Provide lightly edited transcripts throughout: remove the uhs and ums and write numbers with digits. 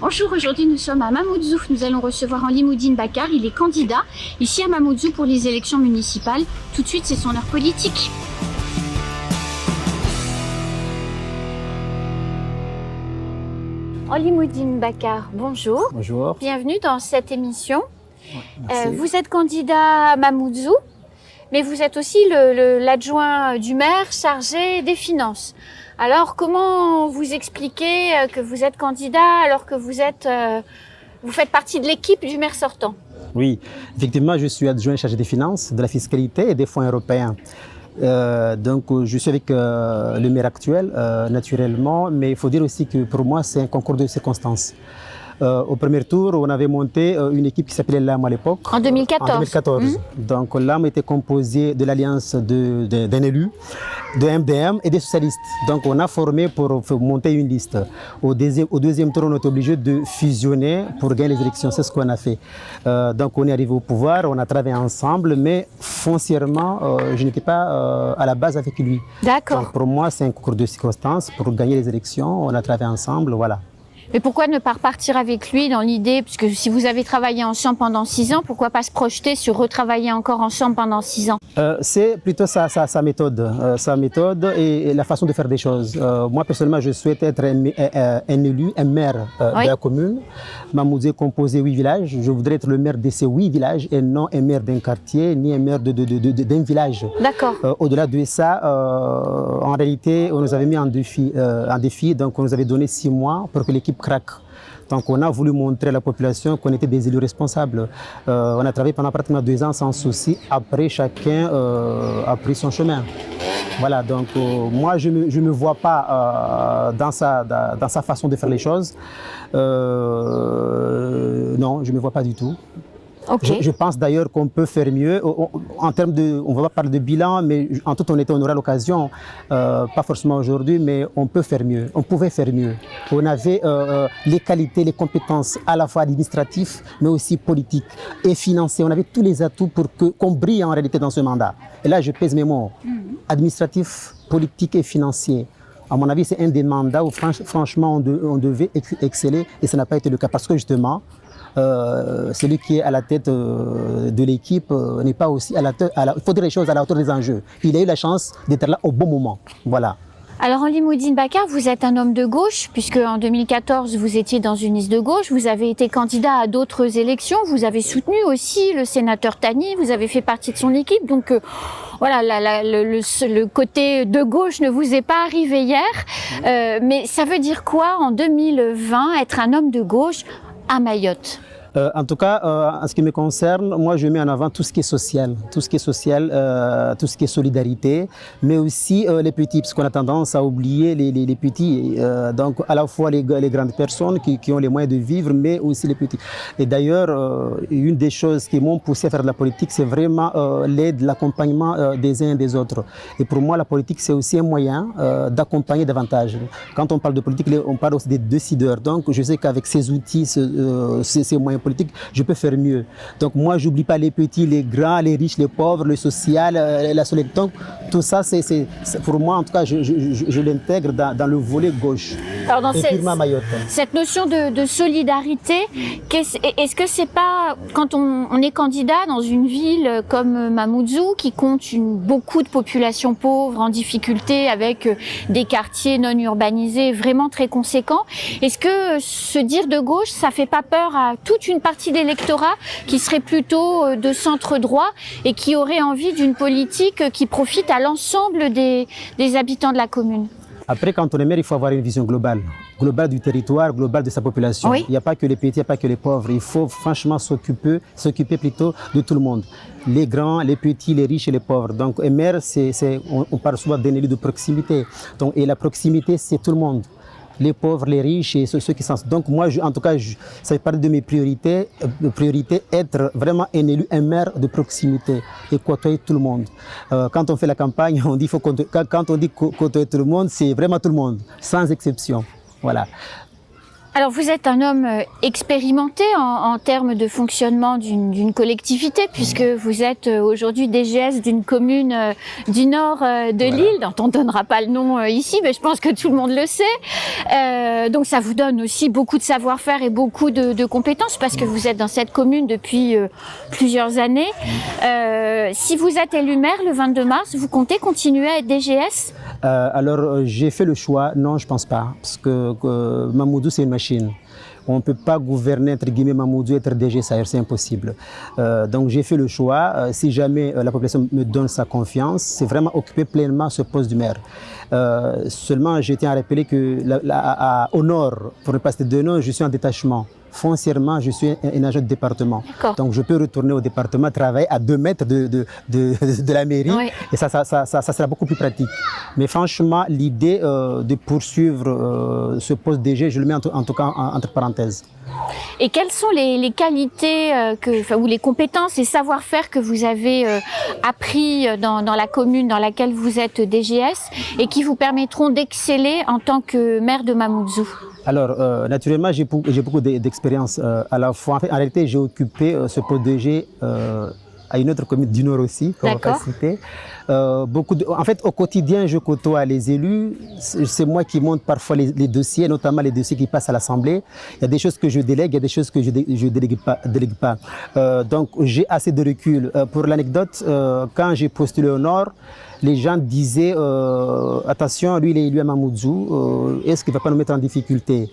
Bonjour, aujourd'hui nous sommes à Mamoudzou. Nous allons recevoir Alimoudine Bakar. Il est candidat ici à Mamoudzou pour les élections municipales. Tout de suite, c'est son heure politique. Alimoudine Bakar, bonjour. Bonjour. Bienvenue dans cette émission. Merci. Vous êtes candidat à Mamoudzou, mais vous êtes aussi l'adjoint du maire chargé des finances. Alors, comment vous expliquez que vous êtes candidat alors que vous faites partie de l'équipe du maire sortant? Oui, effectivement, je suis adjoint chargé des finances, de la fiscalité et des fonds européens. Donc, je suis avec le maire actuel, naturellement, mais il faut dire aussi que pour moi, c'est un concours de circonstances. Au premier tour, on avait monté une équipe qui s'appelait l'AM à l'époque. En 2014. En 2014. Donc l'AM était composée de l'alliance d'un élu, de MDM et des socialistes. Donc on a formé pour monter une liste. Au deuxième tour, on était obligé de fusionner pour gagner les élections. C'est ce qu'on a fait. Donc on est arrivé au pouvoir, on a travaillé ensemble, mais foncièrement, je n'étais pas à la base avec lui. D'accord. Donc pour moi, c'est un concours de circonstances. Pour gagner les élections, on a travaillé ensemble, voilà. Mais pourquoi ne pas repartir avec lui dans l'idée, puisque si vous avez travaillé ensemble pendant 6 ans, pourquoi pas se projeter sur retravailler encore ensemble pendant 6 ans? C'est plutôt sa méthode et la façon de faire des choses. Moi, personnellement, je souhaite être un élu, un maire de la commune. Mamoudzou est composé de 8 villages. Je voudrais être le maire de ces 8 villages et non un maire d'un quartier, ni un maire d'un village. D'accord. Au-delà de ça, en réalité, on nous avait mis en défi, donc on nous avait donné 6 mois pour que l'équipe craque. Donc on a voulu montrer à la population qu'on était des élus responsables. On a travaillé pendant pratiquement 2 ans sans souci. Après, chacun a pris son chemin. Voilà, donc moi je ne me vois pas dans sa façon de faire les choses. Non, je ne me vois pas du tout. Okay. Je pense d'ailleurs qu'on peut faire mieux. En termes de, on ne va pas parler de bilan, mais en toute honnêteté, on aura l'occasion, pas forcément aujourd'hui, mais on peut faire mieux. On pouvait faire mieux. On avait les qualités, les compétences à la fois administratives, mais aussi politiques et financières. On avait tous les atouts pour qu'on brille en réalité dans ce mandat. Et là, je pèse mes mots. Administratif, politique et financier. À mon avis, c'est un des mandats où franchement on devait exceller et ça n'a pas été le cas parce que justement, celui qui est à la tête de l'équipe n'est pas aussi il faut dire les choses à la hauteur des enjeux. Il a eu la chance d'être là au bon moment. Voilà. Alors Alimoudine Bakar, vous êtes un homme de gauche, puisque en 2014 vous étiez dans une liste de gauche, vous avez été candidat à d'autres élections, vous avez soutenu aussi le sénateur Tani, vous avez fait partie de son équipe, donc voilà, le côté de gauche ne vous est pas arrivé hier, mais ça veut dire quoi en 2020 être un homme de gauche à Mayotte? En tout cas, en ce qui me concerne, moi je mets en avant tout ce qui est social, tout ce qui est solidarité, mais aussi les petits, parce qu'on a tendance à oublier les petits, donc à la fois les grandes personnes qui ont les moyens de vivre, mais aussi les petits. Et d'ailleurs, une des choses qui m'ont poussé à faire de la politique, c'est vraiment l'aide, l'accompagnement des uns et des autres. Et pour moi, la politique, c'est aussi un moyen d'accompagner davantage. Quand on parle de politique, on parle aussi des décideurs. Donc je sais qu'avec ces outils, ces moyens politique, je peux faire mieux. Donc moi, je n'oublie pas les petits, les grands, les riches, les pauvres, le social, la solidarité. Donc tout ça, c'est pour moi, en tout cas, je l'intègre dans le volet gauche. Alors dans Mayotte. Cette notion de solidarité, est-ce que c'est pas, quand on est candidat dans une ville comme Mamoudzou, qui compte beaucoup de populations pauvres, en difficulté, avec des quartiers non urbanisés vraiment très conséquents, est-ce que se dire de gauche, ça fait pas peur à toute une partie de l'électorat qui serait plutôt de centre droit et qui aurait envie d'une politique qui profite à l'ensemble des habitants de la commune? Après, quand on est maire, il faut avoir une vision globale du territoire, globale de sa population. Oui. Il n'y a pas que les petits, il n'y a pas que les pauvres. Il faut franchement s'occuper plutôt de tout le monde. Les grands, les petits, les riches et les pauvres. Donc, un maire, on parle souvent d'un élu de proximité. Donc, et la proximité, c'est tout le monde. Les pauvres, les riches et ceux qui sont... Donc moi, en tout cas, ça fait partie de mes priorités, être vraiment un élu, un maire de proximité et côtoyer tout le monde. Quand on fait la campagne, on dit quand on dit côtoyer tout le monde, c'est vraiment tout le monde, sans exception. Voilà. Alors vous êtes un homme expérimenté en termes de fonctionnement d'une collectivité, puisque vous êtes aujourd'hui DGS d'une commune du nord de l'île, dont on ne donnera pas le nom ici, mais je pense que tout le monde le sait. Donc ça vous donne aussi beaucoup de savoir-faire et beaucoup de compétences, parce que vous êtes dans cette commune depuis plusieurs années. Si vous êtes élu maire le 22 mars, vous comptez continuer à être DGS ? Alors j'ai fait le choix, non je pense pas, parce que Mamoudzou c'est une machine. On ne peut pas gouverner, entre guillemets, Mamoudzou et être DG, c'est impossible. Donc j'ai fait le choix, si jamais la population me donne sa confiance, c'est vraiment occuper pleinement ce poste du maire. Seulement, je tiens à rappeler que au nord, pour ne pas citer de nom, je suis en détachement. Foncièrement, je suis un agent de département. Donc je peux retourner au département, travailler à 2 mètres de la mairie, oui. Et ça sera beaucoup plus pratique. Mais franchement, l'idée de poursuivre ce poste DG, je le mets en tout cas entre parenthèses. Et quelles sont les qualités ou les compétences et savoir-faire que vous avez appris dans la commune dans laquelle vous êtes DGS et qui vous permettront d'exceller en tant que maire de Mamoudzou? Alors, naturellement, j'ai beaucoup d'expérience à la fois. En réalité, j'ai occupé ce poste DG à une autre commune du Nord aussi, qu'on va pas citer. En fait, au quotidien, je côtoie les élus. C'est moi qui monte parfois les dossiers, notamment les dossiers qui passent à l'Assemblée. Il y a des choses que je délègue, il y a des choses que je délègue pas. Donc, j'ai assez de recul. Pour l'anecdote, quand j'ai postulé au Nord, les gens disaient attention, lui il est élu à Mamoudzou, est-ce qu'il ne va pas nous mettre en difficulté?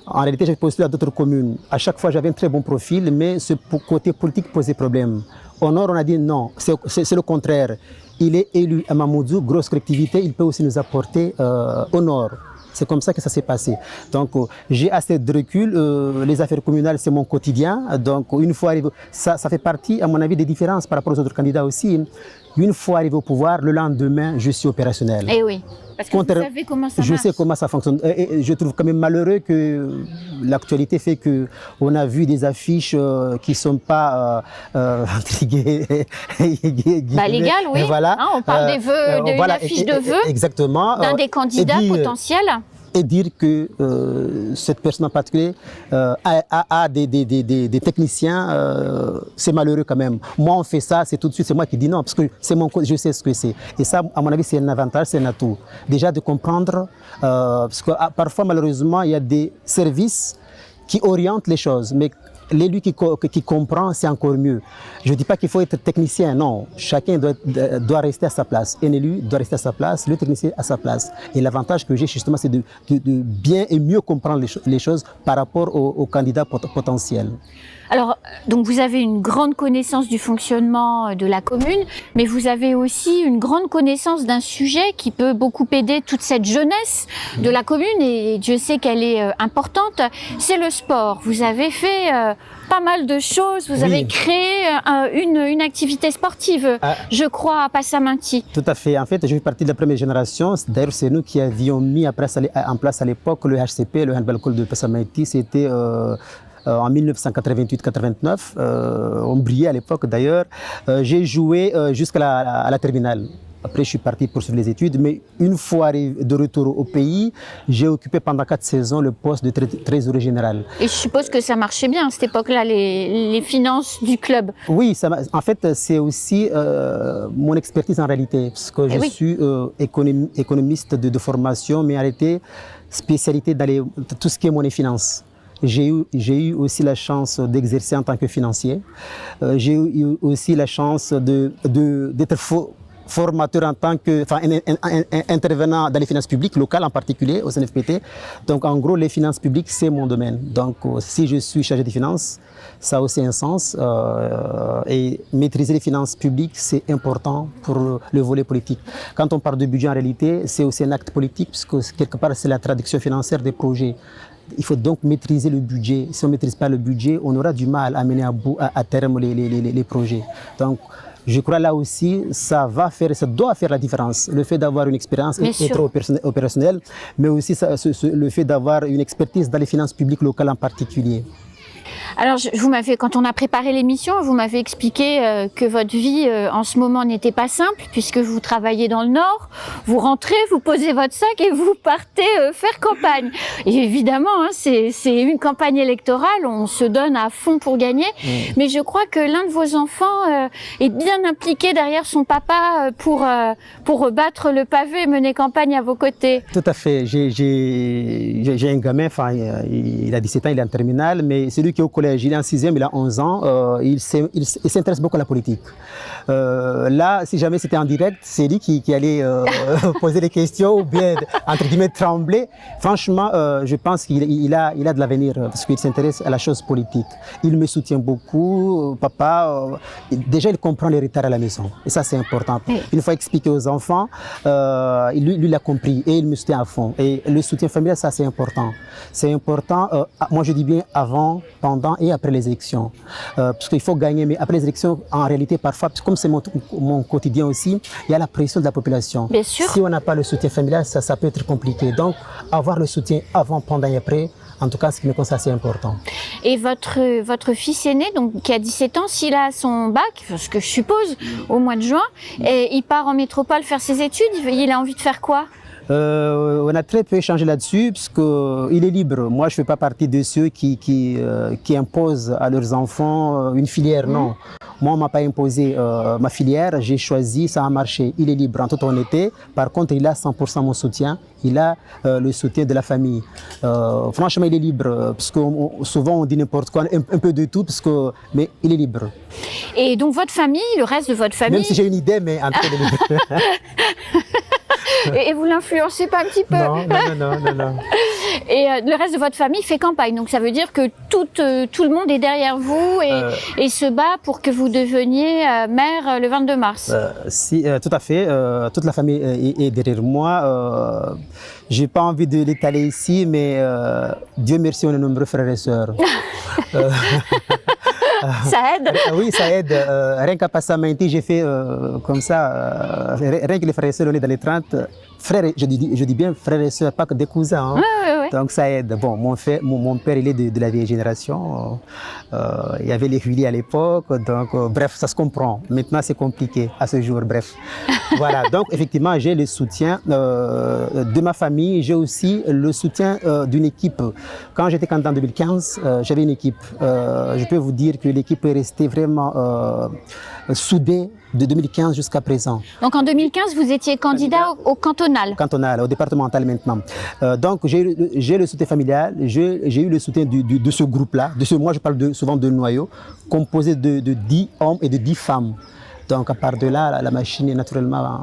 En réalité, j'ai postulé à d'autres communes. À chaque fois, j'avais un très bon profil, mais ce côté politique posait problème. Au Nord, on a dit non, c'est le contraire. Il est élu à Mamoudzou, grosse collectivité, il peut aussi nous apporter au Nord. C'est comme ça que ça s'est passé. Donc, j'ai assez de recul. Les affaires communales, c'est mon quotidien. Donc, une fois arrivé, ça fait partie, à mon avis, des différences par rapport aux autres candidats aussi. Une fois arrivé au pouvoir, le lendemain, je suis opérationnel. Eh oui, parce que vous savez comment ça marche. Je sais comment ça fonctionne. Et je trouve quand même malheureux que l'actualité fait qu'on a vu des affiches qui ne sont pas légales, oui. Voilà. Hein, on parle des vœux, d'une affiche de vœux d'un des candidats potentiels. Et dire que cette personne en particulier a des techniciens, c'est malheureux quand même. Moi, on fait ça, c'est tout de suite, c'est moi qui dis non, parce que je sais ce que c'est. Et ça, à mon avis, c'est un avantage, c'est un atout. Déjà de comprendre, parce que parfois, malheureusement, il y a des services qui orientent les choses, mais l'élu qui comprend, c'est encore mieux. Je ne dis pas qu'il faut être technicien, non. Chacun doit rester à sa place. Un élu doit rester à sa place, le technicien à sa place. Et l'avantage que j'ai justement, c'est de bien et mieux comprendre les choses par rapport aux candidats potentiels. Alors, donc vous avez une grande connaissance du fonctionnement de la commune, mais vous avez aussi une grande connaissance d'un sujet qui peut beaucoup aider toute cette jeunesse de la commune, et Dieu sait qu'elle est importante, c'est le sport. Vous avez fait pas mal de choses, vous avez créé une activité sportive, je crois, à Passamenti. Tout à fait. En fait, je fais partie de la première génération. D'ailleurs, c'est nous qui avions mis en place à l'époque le HCP, le Handball Club de Passamenti. C'était en 1988-89, on brillait à l'époque d'ailleurs. J'ai joué jusqu'à la terminale. Après, je suis parti poursuivre les études, mais une fois de retour au pays, j'ai occupé pendant 4 saisons le poste de trésorier général. Et je suppose que ça marchait bien à cette époque-là, les finances du club. Oui, en fait, c'est aussi mon expertise en réalité, parce que je suis économiste de formation, mais en réalité, spécialité dans tout ce qui est monnaie finance. J'ai eu aussi la chance d'exercer en tant que financier. J'ai eu aussi la chance d'être formateur en tant que, intervenant dans les finances publiques locales en particulier au CNFPT. Donc en gros, les finances publiques, c'est mon domaine. Donc si je suis chargé des finances, ça a aussi un sens. Et maîtriser les finances publiques, c'est important pour le volet politique. Quand on parle de budget en réalité, c'est aussi un acte politique, puisque quelque part, c'est la traduction financière des projets. Il faut donc maîtriser le budget. Si on ne maîtrise pas le budget, on aura du mal à mener à terme les projets. Donc, je crois là aussi, ça doit faire la différence. Le fait d'avoir une expérience, être opérationnel, mais aussi le fait d'avoir une expertise dans les finances publiques locales en particulier. Alors, quand on a préparé l'émission, vous m'avez expliqué que votre vie en ce moment n'était pas simple, puisque vous travaillez dans le Nord, vous rentrez, vous posez votre sac et vous partez faire campagne. Et évidemment, hein, c'est une campagne électorale, on se donne à fond pour gagner, mais je crois que l'un de vos enfants est bien impliqué derrière son papa pour battre le pavé et mener campagne à vos côtés. Tout à fait. J'ai un gamin, enfin, il a 17 ans, il est en terminale, mais celui qui est au collège, il est en 6e, il a 11 ans, il s'intéresse beaucoup à la politique. Là, si jamais c'était en direct, c'est lui qui allait poser des questions ou bien, entre guillemets, trembler. Franchement, je pense qu'il a de l'avenir parce qu'il s'intéresse à la chose politique. Il me soutient beaucoup, papa. Déjà, il comprend les retards à la maison. Et ça, c'est important. Une fois expliqué aux enfants, lui l'a compris et il me soutient à fond. Et le soutien familial, ça, c'est important. C'est important, moi je dis bien avant, pendant et après les élections. Parce qu'il faut gagner, mais après les élections, en réalité, parfois, comme c'est mon quotidien aussi, il y a la pression de la population. Bien sûr. Si on n'a pas le soutien familial, ça peut être compliqué. Donc, avoir le soutien avant, pendant et après, en tout cas, ce qui me concerne, c'est important. Et votre fils aîné, donc, qui a 17 ans, s'il a son bac, ce que je suppose, au mois de juin, et il part en métropole faire ses études, il a envie de faire quoi ? On a très peu échangé là-dessus parce qu'il est libre. Moi, je ne fais pas partie de ceux qui imposent à leurs enfants une filière. Non. Moi, on ne m'a pas imposé ma filière. J'ai choisi, ça a marché. Il est libre en toute honnêteté. Par contre, il a 100% mon soutien. Il a le soutien de la famille. Franchement, il est libre. Parce que souvent, on dit n'importe quoi, un peu de tout, mais il est libre. Et donc, votre famille, le reste de votre famille... Même si j'ai une idée, mais en tout cas, il est libre. Et vous l'influencez pas un petit peu? Non. Et le reste de votre famille fait campagne, donc ça veut dire que tout le monde est derrière vous et se bat pour que vous deveniez maire le 22 mars. Si, tout à fait. Toute la famille est derrière moi. J'ai pas envie de l'étaler ici, mais Dieu merci, on est nombreux frères et sœurs. Ça aide. Oui, ça aide. Rien qu'à Passaminti, j'ai fait comme ça. Rien que les frères et sœurs, on est dans les 30. Frères, je dis bien frères et sœurs, pas que des cousins. Hein. Ouais. Donc ça aide. Bon, mon père, il est de la vieille génération. Il y avait les huiliers à l'époque. Donc, bref, ça se comprend. Maintenant, c'est compliqué à ce jour. Bref. Voilà. Donc, effectivement, j'ai le soutien de ma famille. J'ai aussi le soutien d'une équipe. Quand j'étais candidat en 2015, j'avais une équipe. Je peux vous dire que l'équipe est restée vraiment soudée de 2015 jusqu'à présent. Donc en 2015, vous étiez candidat au cantonal. Cantonal, au départemental maintenant. Donc j'ai le soutien familial, j'ai eu le soutien de ce groupe-là. Moi, je parle souvent de noyau, composé de 10 hommes et de 10 femmes. Donc à part de là, la machine est naturellement...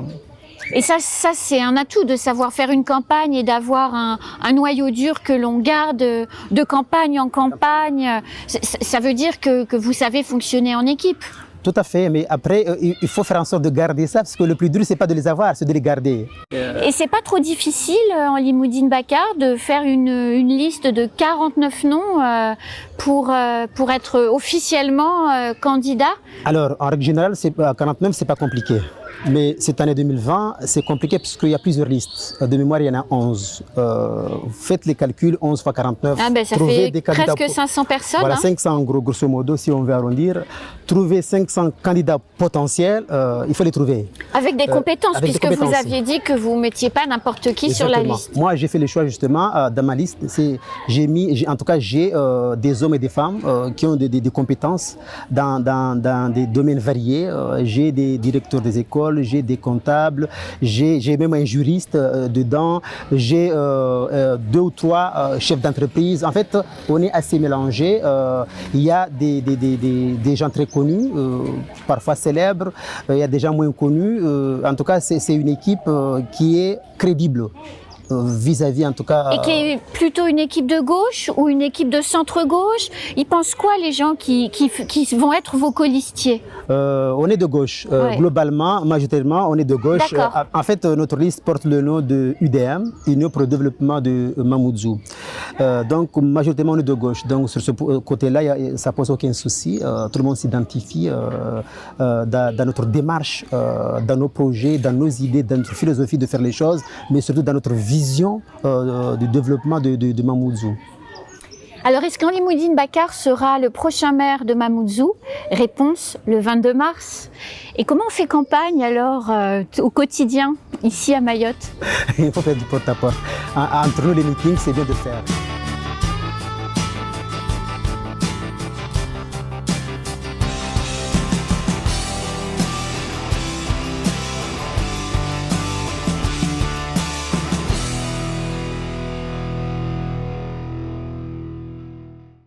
Et ça c'est un atout de savoir faire une campagne et d'avoir un noyau dur que l'on garde de campagne en campagne. Ça veut dire que vous savez fonctionner en équipe. Tout à fait, mais après, il faut faire en sorte de garder ça, parce que le plus dur, c'est pas de les avoir, c'est de les garder. Et c'est pas trop difficile, en Limoudine Bakar, de faire une liste de 49 noms pour être officiellement candidat? Alors, en règle générale, 49, c'est pas compliqué. Mais cette année 2020, c'est compliqué parce qu'il y a plusieurs listes. De mémoire, il y en a 11. Faites les calculs, 11 fois 49. Ah ben, ça fait presque 500 personnes. Voilà, hein. 500 grosso modo, si on veut arrondir. Trouver 500 candidats potentiels, il faut les trouver. Avec des compétences, puisque vous aviez dit que vous ne mettiez pas n'importe qui sur la liste. Moi, j'ai fait le choix justement, dans ma liste, j'ai des hommes et des femmes qui ont des compétences dans des domaines variés. J'ai des directeurs des écoles, j'ai des comptables, j'ai même un juriste dedans, j'ai 2 ou 3 chefs d'entreprise. En fait, on est assez mélangé. Il y a des gens très connus, parfois célèbres, il y a des gens moins connus. En tout cas, c'est une équipe qui est crédible. Vis-à-vis en tout cas... Et qui est plutôt une équipe de gauche ou une équipe de centre-gauche? Ils pensent quoi les gens qui vont être vos colistiers? On est de gauche. Ouais. Globalement, majoritairement, on est de gauche. En fait, notre liste porte le nom de UDM, Union pour le développement de Mamoudzou. Donc, majoritairement, on est de gauche. Donc, sur ce côté-là, ça ne pose aucun souci. Tout le monde s'identifie dans notre démarche, dans nos projets, dans nos idées, dans notre philosophie de faire les choses, mais surtout dans notre vision du développement de Mamoudzou. Alors, est-ce qu'Henri Moudine Baccar sera le prochain maire de Mamoudzou? Réponse, le 22 mars. Et comment on fait campagne alors au quotidien ici à Mayotte? Il faut faire du porte-à-porte. Entre nous, les meetings, c'est bien de faire.